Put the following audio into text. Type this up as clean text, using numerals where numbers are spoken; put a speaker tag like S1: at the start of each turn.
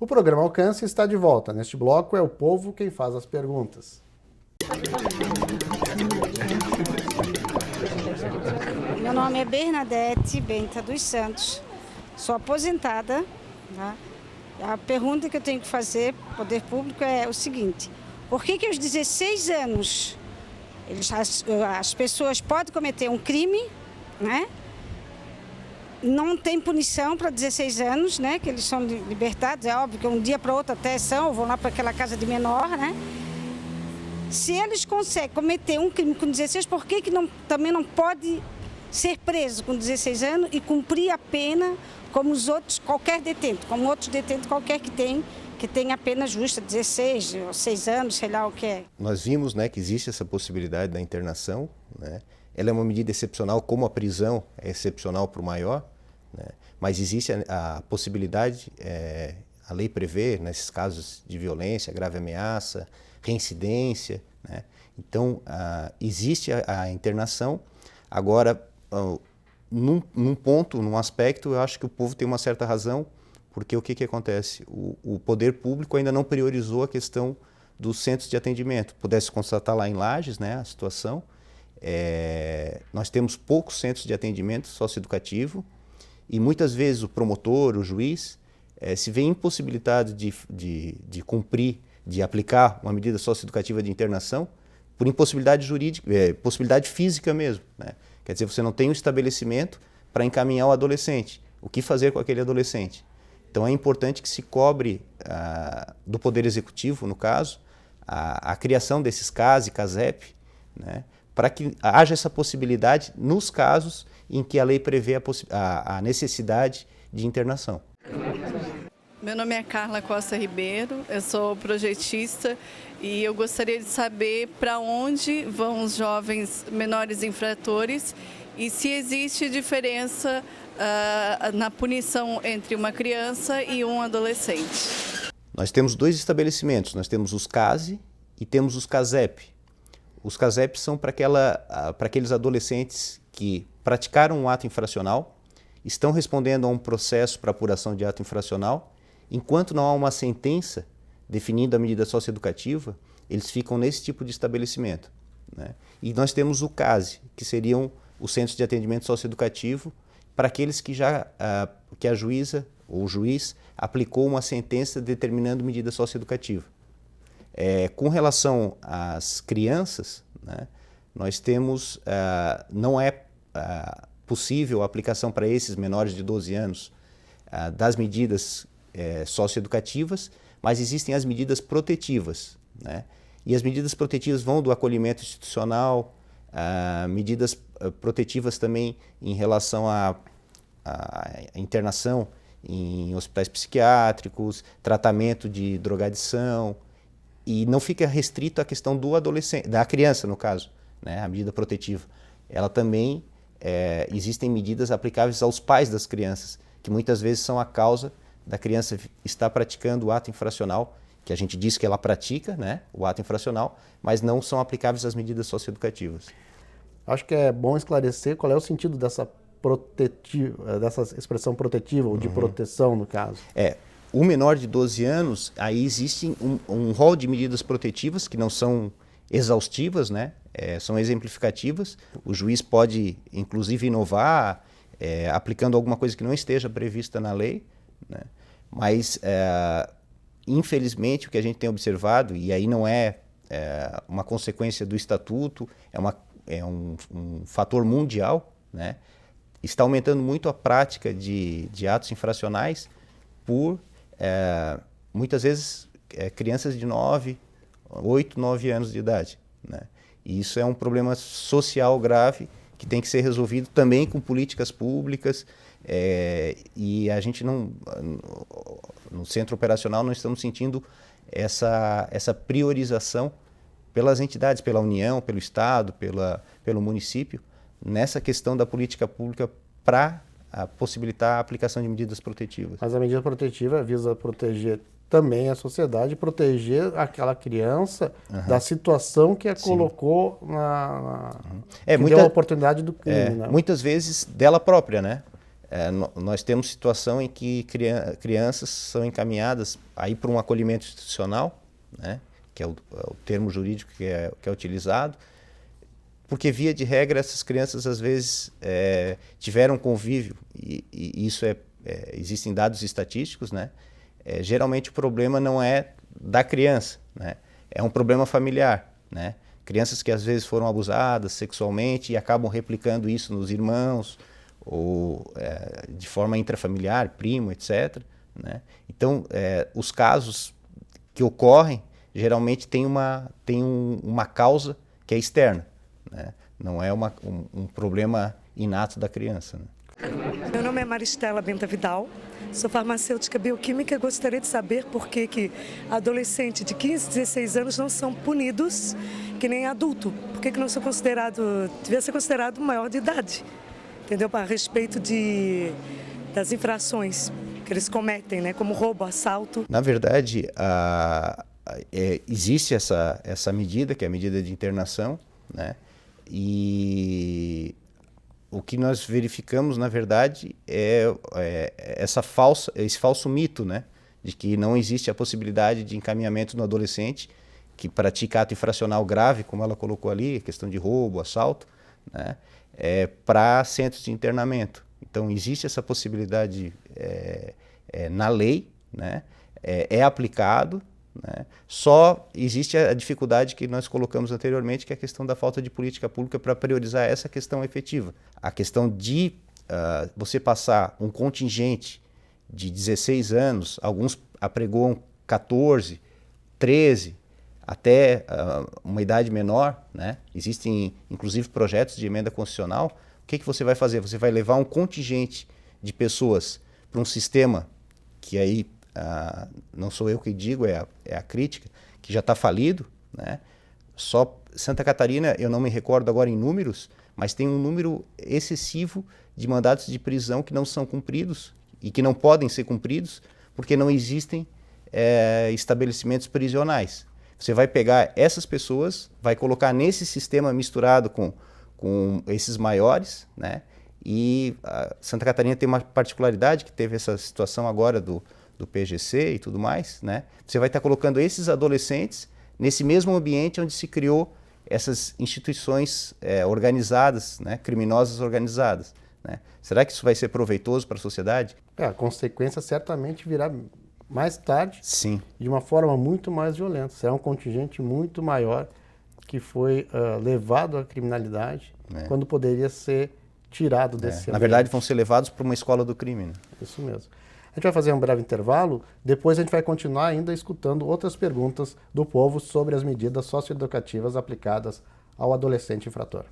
S1: O programa Alcance está de volta. Neste bloco é o povo quem faz as perguntas.
S2: Meu nome é Bernadette Benta dos Santos, sou aposentada. Tá? A pergunta que eu tenho que fazer para o poder público é o seguinte: por que aos 16 anos as pessoas podem cometer um crime, né? Não tem punição para 16 anos, né? Que eles são libertados, é óbvio que um dia para outro até vão lá para aquela casa de menor, né? Se eles conseguem cometer um crime com 16, por que também não pode ser preso com 16 anos e cumprir a pena como os outros, qualquer detento, como outros detentos qualquer que tem a pena justa, 16 ou 6 anos, sei lá o que é.
S3: Nós vimos, né, que existe essa possibilidade da internação, né? Ela é uma medida excepcional, como a prisão é excepcional para o maior, né? Mas existe a possibilidade, a lei prevê, nesses casos de violência, grave ameaça, reincidência, né? Então, existe a internação. Agora, num ponto, num aspecto, eu acho que o povo tem uma certa razão, porque o que acontece? O poder público ainda não priorizou a questão dos centros de atendimento. Pudesse constatar lá em Lages, né, a situação. Nós temos poucos centros de atendimento socioeducativo e muitas vezes o promotor, o juiz, se vê impossibilitado de cumprir, de aplicar uma medida socioeducativa de internação por impossibilidade jurídica, possibilidade física mesmo, né? Quer dizer, você não tem um estabelecimento para encaminhar o adolescente. O que fazer com aquele adolescente? Então é importante que se cobre do Poder Executivo, no caso, a criação desses CAS e CASEP, né, para que haja essa possibilidade nos casos em que a lei prevê a necessidade de internação.
S4: Meu nome é Carla Costa Ribeiro, eu sou projetista e eu gostaria de saber para onde vão os jovens menores infratores e se existe diferença na punição entre uma criança e um adolescente.
S3: Nós temos dois estabelecimentos, nós temos os CASE e temos os CASEP. Os CASEP são para aqueles adolescentes que praticaram um ato infracional, estão respondendo a um processo para apuração de ato infracional. Enquanto não há uma sentença definindo a medida socioeducativa, eles ficam nesse tipo de estabelecimento, né? E nós temos o CASE, que seriam os centros de atendimento socioeducativo, para aqueles que a juíza ou o juiz aplicou uma sentença determinando medida socioeducativa. Com relação às crianças, né, nós temos, não é possível a aplicação para esses menores de 12 anos das medidas socioeducativas, mas existem as medidas protetivas, né? E as medidas protetivas vão do acolhimento institucional, medidas protetivas também em relação à internação em hospitais psiquiátricos, tratamento de drogadição, e não fica restrito à questão do adolescente, da criança no caso, né? A medida protetiva. Ela também, existem medidas aplicáveis aos pais das crianças, que muitas vezes são a causa da criança estar praticando o ato infracional, que a gente diz que ela pratica, né, o ato infracional, mas não são aplicáveis às medidas socioeducativas.
S1: Acho que é bom esclarecer qual é o sentido dessa expressão protetiva, ou de proteção, no caso.
S3: O menor de 12 anos, aí existe um rol de medidas protetivas que não são exaustivas, né, são exemplificativas. O juiz pode, inclusive, inovar, aplicando alguma coisa que não esteja prevista na lei, né? Mas, infelizmente, o que a gente tem observado, e aí não é uma consequência do Estatuto, é um fator mundial, né? Está aumentando muito a prática de atos infracionais por, muitas vezes, crianças de 8, 9 anos de idade, né? E isso é um problema social grave que tem que ser resolvido também com políticas públicas, e a gente no centro operacional não estamos sentindo essa priorização pelas entidades, pela União, pelo Estado, pelo município, nessa questão da política pública para possibilitar a aplicação de medidas protetivas.
S1: Mas a medida protetiva visa proteger também a sociedade, proteger aquela criança da situação que a colocou que deu a oportunidade do crime, né?
S3: Muitas vezes dela própria, né? nós temos situação em que crianças são encaminhadas aí para um acolhimento institucional, né, que é o termo jurídico que é utilizado, porque via de regra essas crianças às vezes tiveram convívio, e isso existem dados estatísticos, né, geralmente o problema não é da criança, né, é um problema familiar, né, crianças que às vezes foram abusadas sexualmente e acabam replicando isso nos irmãos, ou de forma intrafamiliar, primo, etc., né? Então, os casos que ocorrem, geralmente tem uma causa que é externa, né? Não é um problema inato da criança, né?
S5: Meu nome é Maristela Benta Vidal, sou farmacêutica bioquímica e gostaria de saber por que adolescentes de 15, 16 anos não são punidos que nem adulto. Por que não são devia ser considerado maior de idade, entendeu? A respeito das infrações que eles cometem, né? Como roubo, assalto.
S3: Na verdade, existe essa medida, que é a medida de internação, né? E o que nós verificamos, na verdade, esse falso mito, né, de que não existe a possibilidade de encaminhamento no adolescente que pratica ato infracional grave, como ela colocou ali, questão de roubo, assalto, né, para centros de internamento. Então, existe essa possibilidade na lei, né, é aplicado, né, só existe a dificuldade que nós colocamos anteriormente, que é a questão da falta de política pública para priorizar essa questão efetiva. A questão de você passar um contingente de 16 anos, alguns apregoam 14, 13, até uma idade menor, né? Existem inclusive projetos de emenda constitucional. O que você vai fazer? Você vai levar um contingente de pessoas para um sistema que aí não sou eu que digo, é a crítica, que já está falido, né? Só Santa Catarina, eu não me recordo agora em números, mas tem um número excessivo de mandados de prisão que não são cumpridos e que não podem ser cumpridos porque não existem estabelecimentos prisionais. Você vai pegar essas pessoas, vai colocar nesse sistema misturado com esses maiores, né? E Santa Catarina tem uma particularidade, que teve essa situação agora do PGC e tudo mais, né? Você vai estar colocando esses adolescentes nesse mesmo ambiente onde se criou essas instituições organizadas, né? Criminosas organizadas, né? Será que isso vai ser proveitoso para a sociedade?
S1: A consequência certamente virá mais tarde,
S3: sim,
S1: de uma forma muito mais violenta. Será um contingente muito maior que foi levado à criminalidade, quando poderia ser tirado desse ambiente.
S3: Na verdade, vão ser levados para uma escola do crime, né?
S1: Isso mesmo. A gente vai fazer um breve intervalo, depois a gente vai continuar ainda escutando outras perguntas do povo sobre as medidas socioeducativas aplicadas ao adolescente infrator.